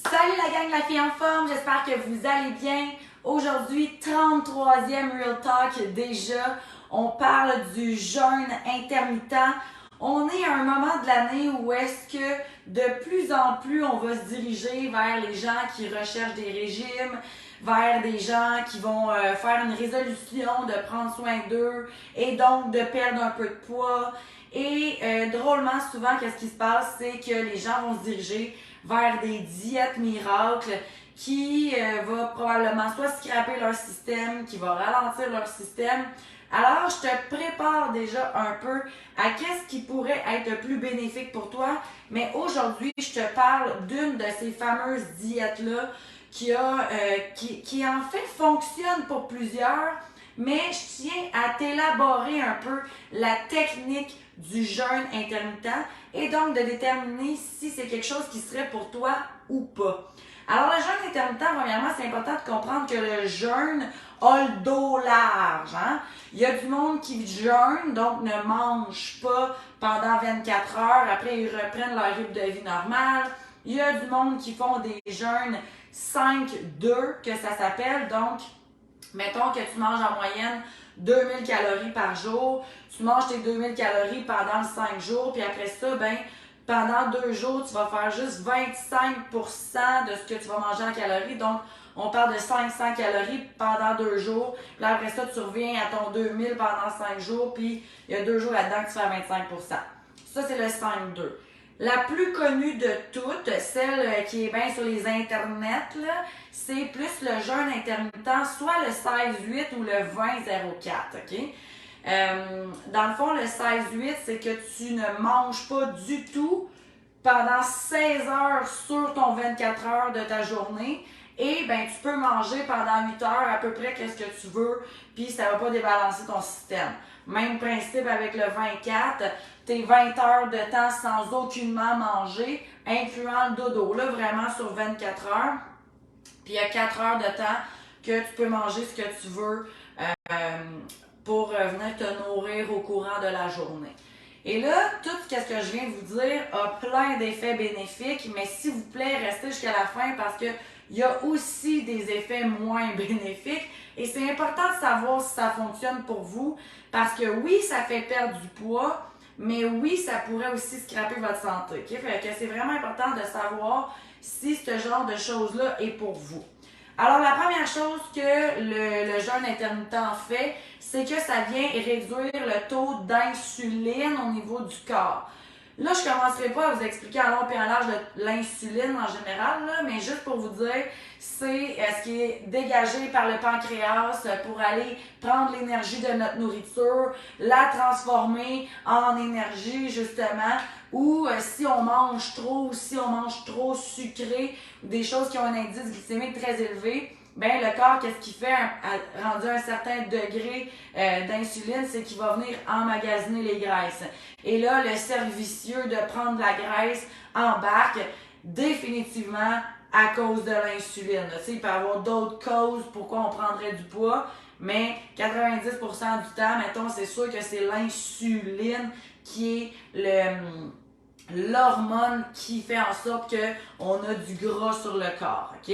Salut la gang de la fille en forme, j'espère que vous allez bien. Aujourd'hui, 33e Real Talk déjà. On parle du jeûne intermittent. On est à un moment de l'année où est-ce que de plus en plus on va se diriger vers les gens qui recherchent des régimes, vers des gens qui vont faire une résolution de prendre soin d'eux et donc de perdre un peu de poids. Et drôlement souvent, qu'est-ce qui se passe, c'est que les gens vont se diriger vers des diètes miracles qui va probablement soit scraper leur système, qui va ralentir leur système. Alors, je te prépare déjà un peu à qu'est-ce qui pourrait être le plus bénéfique pour toi. Mais aujourd'hui, je te parle d'une de ces fameuses diètes-là qui en fait fonctionne pour plusieurs, mais je tiens à t'élaborer un peu la technique du jeûne intermittent et donc de déterminer si c'est quelque chose qui serait pour toi ou pas. Alors, le jeûne intermittent, premièrement, c'est important de comprendre que le jeûne a le dos large. Hein? Il y a du monde qui jeûne, donc ne mange pas pendant 24 heures. Après, ils reprennent leur rythme de vie normal. Il y a du monde qui font des jeûnes 5-2, que ça s'appelle. Donc, mettons que tu manges en moyenne 2000 calories par jour. Tu manges tes 2000 calories pendant 5 jours, puis après ça, pendant 2 jours, tu vas faire juste 25% de ce que tu vas manger en calories. Donc, on parle de 500 calories pendant 2 jours. Puis après ça, tu reviens à ton 2000 pendant 5 jours, puis il y a 2 jours là-dedans que tu fais 25%. Ça, c'est le 5-2. La plus connue de toutes, celle qui est bien sur les internets, c'est plus le jeûne intermittent, soit le 16-8 ou le 20-04, OK? Dans le fond, le 16-8, c'est que tu ne manges pas du tout pendant 16 heures sur ton 24 heures de ta journée. Et tu peux manger pendant 8 heures à peu près qu'est-ce que tu veux, puis ça va pas débalancer ton système. Même principe avec le 24, tes 20 heures de temps sans aucunement manger, incluant le dodo, là vraiment sur 24 heures. Puis il y a 4 heures de temps que tu peux manger ce que tu veux pour venir te nourrir au courant de la journée. Et là, tout ce que je viens de vous dire a plein d'effets bénéfiques, mais s'il vous plaît, restez jusqu'à la fin parce que il y a aussi des effets moins bénéfiques et c'est important de savoir si ça fonctionne pour vous parce que oui, ça fait perdre du poids, mais oui, ça pourrait aussi scraper votre santé. Okay? Fait que c'est vraiment important de savoir si ce genre de choses-là est pour vous. Alors, la première chose que le jeûne intermittent fait, c'est que ça vient réduire le taux d'insuline au niveau du corps. Là, je ne commencerai pas à vous expliquer en long et en large l'insuline en général, là, mais juste pour vous dire, c'est ce qui est dégagé par le pancréas pour aller prendre l'énergie de notre nourriture, la transformer en énergie justement, ou si on mange trop, si on mange trop sucré, des choses qui ont un indice glycémique très élevé, le corps, qu'est-ce qu'il fait rendu à un certain degré d'insuline, c'est qu'il va venir emmagasiner les graisses. Et là, le cercle vicieux de prendre de la graisse embarque définitivement à cause de l'insuline. Tu sais, il peut y avoir d'autres causes pourquoi on prendrait du poids, mais 90% du temps, mettons, c'est sûr que c'est l'insuline qui est l'hormone qui fait en sorte qu'on a du gras sur le corps. OK?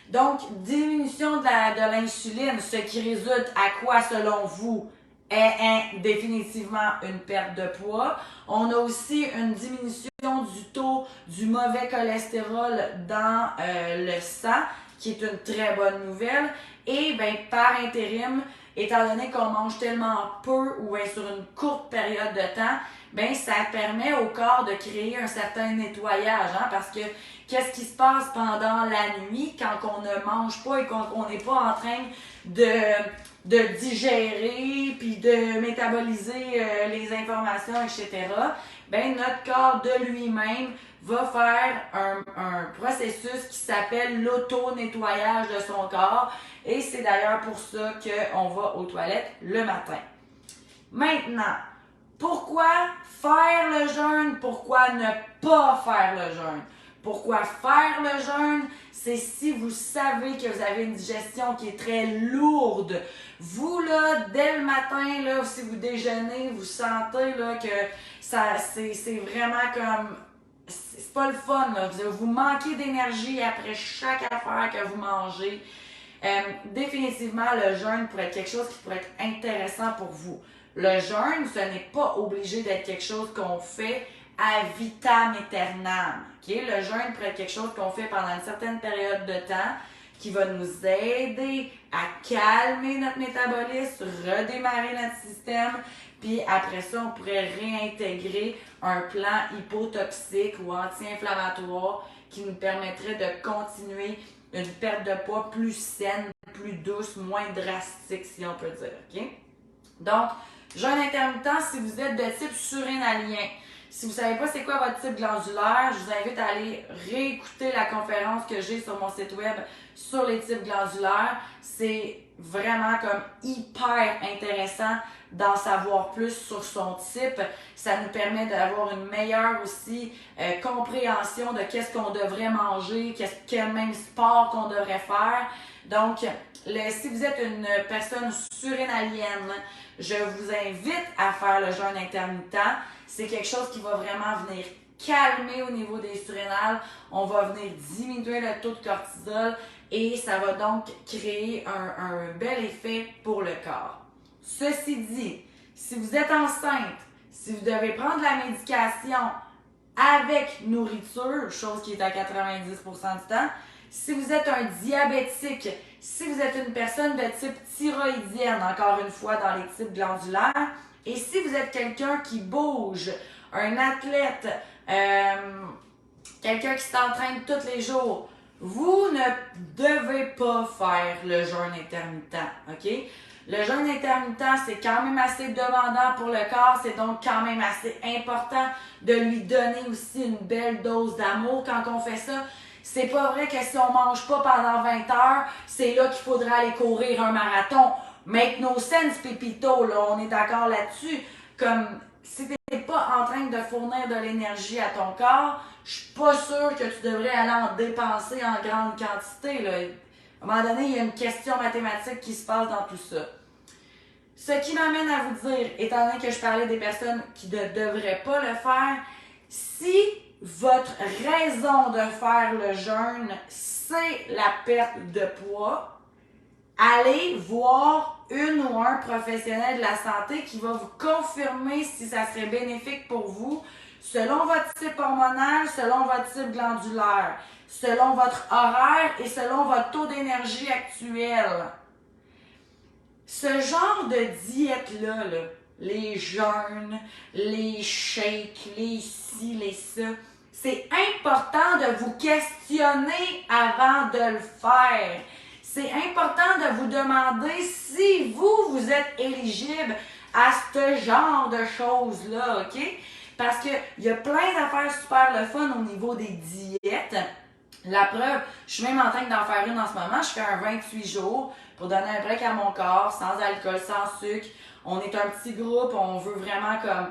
Donc, diminution de l'insuline, ce qui résulte à quoi selon vous? Définitivement une perte de poids. On a aussi une diminution du taux du mauvais cholestérol dans le sang, qui est une très bonne nouvelle. Et par intérim, étant donné qu'on mange tellement peu ou sur une courte période de temps, ça permet au corps de créer un certain nettoyage, hein, parce que qu'est-ce qui se passe pendant la nuit quand on ne mange pas et qu'on n'est pas en train de digérer puis de métaboliser les informations, etc. Notre corps de lui-même va faire un processus qui s'appelle l'auto-nettoyage de son corps et c'est d'ailleurs pour ça qu'on va aux toilettes le matin. Maintenant, pourquoi faire le jeûne? Pourquoi ne pas faire le jeûne? Pourquoi faire le jeûne? C'est si vous savez que vous avez une digestion qui est très lourde. Vous, là, dès le matin, là, si vous déjeunez, vous sentez là, que c'est vraiment comme c'est pas le fun, là. Vous manquez d'énergie après chaque affaire que vous mangez. Définitivement, le jeûne pourrait être quelque chose qui pourrait être intéressant pour vous. Le jeûne, ce n'est pas obligé d'être quelque chose qu'on fait à vitam aeternam. Okay? Le jeûne pourrait être quelque chose qu'on fait pendant une certaine période de temps qui va nous aider à calmer notre métabolisme, redémarrer notre système, puis après ça, on pourrait réintégrer un plan hypotoxique ou anti-inflammatoire qui nous permettrait de continuer une perte de poids plus saine, plus douce, moins drastique, si on peut dire. Okay? Donc, jeûne intermittent, si vous êtes de type surrénalien, si vous ne savez pas c'est quoi votre type glandulaire, je vous invite à aller réécouter la conférence que j'ai sur mon site web sur les types glandulaires. C'est vraiment comme hyper intéressant d'en savoir plus sur son type. Ça nous permet d'avoir une meilleure aussi compréhension de qu'est-ce qu'on devrait manger, quel même sport qu'on devrait faire. Donc, si vous êtes une personne surrénalienne, je vous invite à faire le jeûne intermittent. C'est quelque chose qui va vraiment venir calmer au niveau des surrénales. On va venir diminuer le taux de cortisol et ça va donc créer un bel effet pour le corps. Ceci dit, si vous êtes enceinte, si vous devez prendre la médication avec nourriture, chose qui est à 90% du temps, si vous êtes un diabétique, si vous êtes une personne de type thyroïdienne, encore une fois dans les types glandulaires, et si vous êtes quelqu'un qui bouge, un athlète, quelqu'un qui s'entraîne tous les jours, vous ne devez pas faire le jeûne intermittent, ok? Le jeûne intermittent, c'est quand même assez demandant pour le corps, c'est donc quand même assez important de lui donner aussi une belle dose d'amour quand on fait ça. C'est pas vrai que si on mange pas pendant 20 heures, c'est là qu'il faudra aller courir un marathon. Make no sense, Pépito, là, on est d'accord là-dessus. Comme, si t'es pas en train de fournir de l'énergie à ton corps, je suis pas sûre que tu devrais aller en dépenser en grande quantité, là. À un moment donné, il y a une question mathématique qui se passe dans tout ça. Ce qui m'amène à vous dire, étant donné que je parlais des personnes qui ne devraient pas le faire, si votre raison de faire le jeûne, c'est la perte de poids, allez voir une ou un professionnel de la santé qui va vous confirmer si ça serait bénéfique pour vous, selon votre type hormonal, selon votre type glandulaire, selon votre horaire et selon votre taux d'énergie actuel. Ce genre de diète-là, les jeûnes, les shakes, les ci, les ça, c'est important de vous questionner avant de le faire. C'est important de vous demander si vous êtes éligible à ce genre de choses-là, ok? Parce qu'il y a plein d'affaires super le fun au niveau des diètes. La preuve, je suis même en train d'en faire une en ce moment. Je fais un 28 jours pour donner un break à mon corps, sans alcool, sans sucre. On est un petit groupe, on veut vraiment comme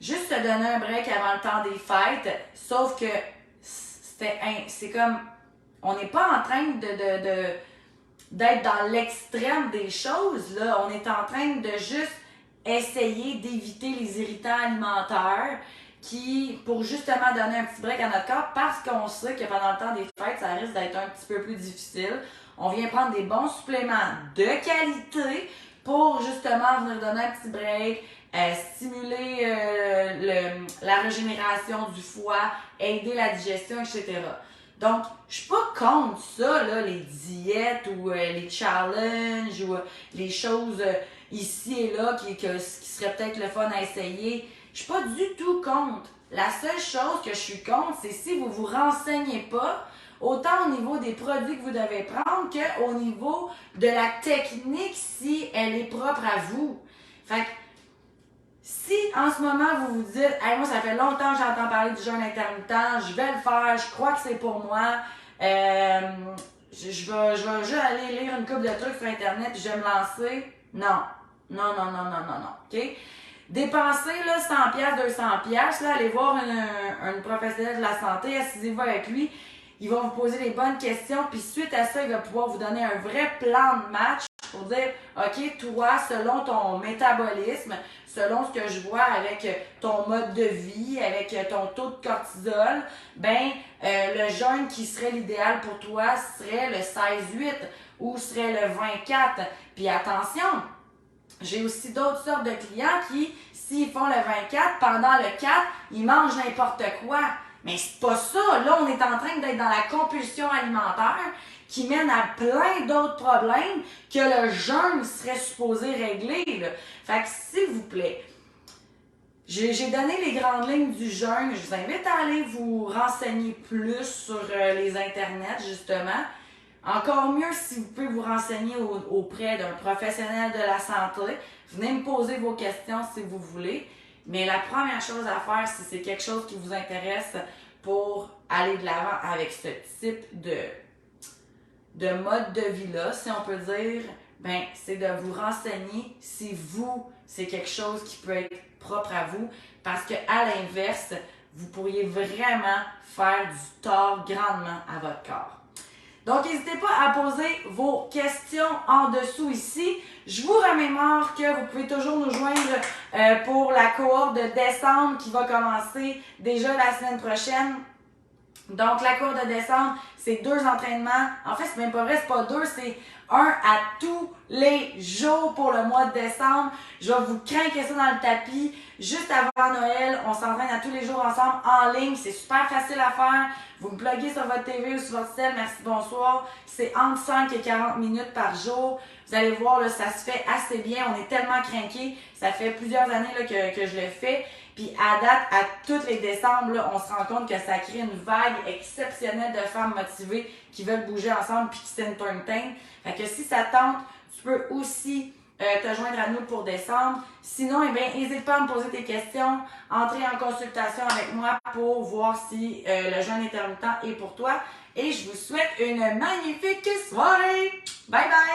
juste se donner un break avant le temps des fêtes. Sauf que c'est comme, on n'est pas en train d'être dans l'extrême des choses, là. On est en train de juste essayer d'éviter les irritants alimentaires pour justement donner un petit break à notre corps parce qu'on sait que pendant le temps des fêtes, ça risque d'être un petit peu plus difficile. On vient prendre des bons suppléments de qualité pour justement venir donner un petit break, stimuler la régénération du foie, aider la digestion, etc. Donc, je suis pas contre ça, là, les diètes ou les challenges ou les choses ici et là qui serait peut-être le fun à essayer. Je suis pas du tout contre. La seule chose que je suis contre, c'est si vous vous renseignez pas, autant au niveau des produits que vous devez prendre qu'au niveau de la technique si elle est propre à vous. Fait que, si en ce moment vous vous dites hey, moi ça fait longtemps que j'entends parler du jeûne intermittent, je vais le faire, je crois que c'est pour moi, je vais juste aller lire une couple de trucs sur internet et je vais me lancer. Non, ok? Dépensez là, 100$, 200$, là, allez voir une professionnelle de la santé, assisez-vous avec lui, il va vous poser les bonnes questions, puis suite à ça, il va pouvoir vous donner un vrai plan de match pour dire, OK, toi, selon ton métabolisme, selon ce que je vois avec ton mode de vie, avec ton taux de cortisol, ben le jeûne qui serait l'idéal pour toi serait le 16-8 ou serait le 24. Puis attention, j'ai aussi d'autres sortes de clients qui, s'ils font le 24, pendant le 4, ils mangent n'importe quoi. Mais c'est pas ça. Là, on est en train d'être dans la compulsion alimentaire qui mène à plein d'autres problèmes que le jeûne serait supposé régler, là. Fait que, s'il vous plaît, j'ai donné les grandes lignes du jeûne. Je vous invite à aller vous renseigner plus sur les internets, justement. Encore mieux si vous pouvez vous renseigner auprès d'un professionnel de la santé. Venez me poser vos questions si vous voulez. Mais la première chose à faire, si c'est quelque chose qui vous intéresse pour aller de l'avant avec ce type de mode de vie-là, si on peut dire, ben, c'est de vous renseigner si vous, c'est quelque chose qui peut être propre à vous. Parce que à l'inverse, vous pourriez vraiment faire du tort grandement à votre corps. Donc, n'hésitez pas à poser vos questions en dessous ici. Je vous remémore que vous pouvez toujours nous joindre pour la cohorte de décembre qui va commencer déjà la semaine prochaine. Donc, la cohorte de décembre, c'est 2 entraînements. En fait, c'est même pas vrai, c'est pas 2, c'est 1 à tous les jours pour le mois de décembre. Je vais vous craquer ça dans le tapis. Juste avant Noël, on s'entraîne à tous les jours ensemble en ligne. C'est super facile à faire. Vous me pluguez sur votre TV ou sur votre cell. Merci, bonsoir. C'est entre 5 et 40 minutes par jour. Vous allez voir, là, ça se fait assez bien. On est tellement craqués. Ça fait plusieurs années là, que je le fais. Puis à date, à tous les décembre, là, on se rend compte que ça crée une vague exceptionnelle de femmes motivées qui veulent bouger ensemble puis qui s'entertainent. Fait que si ça tente, tu peux aussi te joindre à nous pour décembre. Sinon, eh bien, n'hésite pas à me poser tes questions, entrer en consultation avec moi pour voir si le jeûne intermittent est pour toi. Et je vous souhaite une magnifique soirée. Bye bye!